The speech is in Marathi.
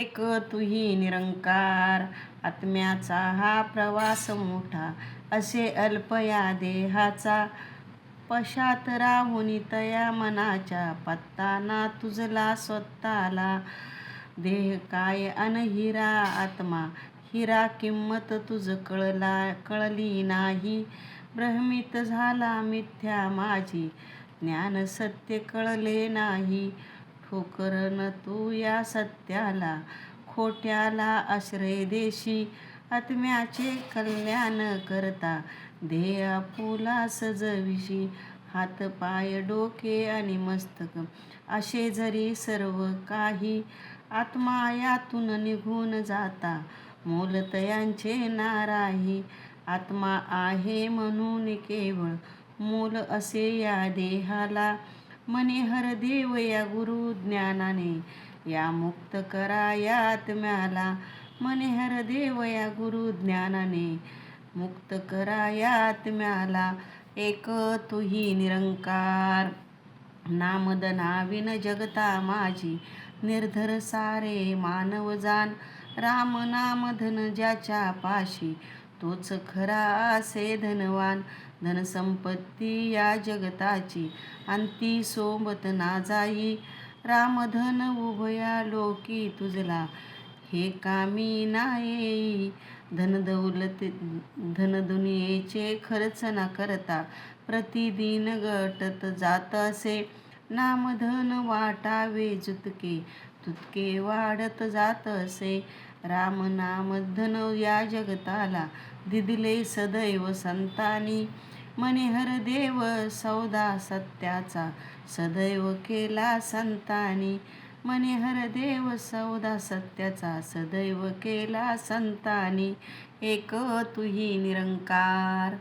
एक तुही निरंकार, आत्म्याचा हा प्रवास मोठा, असे अल्प या देहाचा. पशात राहुनी तया मनाच्या, पत्ता ना तुझला स्वतःला. देह काय अन हिरा आत्मा, हिरा किंमत तुझ कळली नाही. भ्रमित झाला मिथ्या माझी, ज्ञान सत्य कळले नाही. ठोकरन तू या सत्याला, खोट्याला आश्रय देशी. आत्म्याचे कल्याण करता, ध्येय आपुला सजविशी. हात पाय डोके आणि मस्तक, असे जरी सर्व काही. आत्मा यातून निघून जाता, मोल तयांचे नाराही. आत्मा आहे म्हणून केवळ, मोल असे या देहाला. मने हर देव या गुरु ज्ञानाने, या मुक्त करा या आत्म्याला. मने हर देव या गुरु ज्ञानाने, मुक्त करा या आत्म्याला. एक तुही निरंकार, नामद नाविन जगता माझी. निर्धर सारे मानव जान, राम नाम धन ज्याच्या पाशी. तोच खरा असे धनवान, धनसंपत्ती या जगताची. अंती सोबत ना जाई, रामधन उभया लोकी तुझला. हे कामी ना येई, धन दुनियेचे खर्च न करता. प्रतिदिन गटत जात असे, नामधन वाटावे जुतके. तुतके वाढत जात असे, राम नाम धन या जगताला. दिदिले सदैव संतांनी, मने हर देव सौदा सत्याचा. सदैव केला संतांनी, मने हर देव सौदा सत्याचा. सदैव केला संतांनी. एक तुही निरंकार.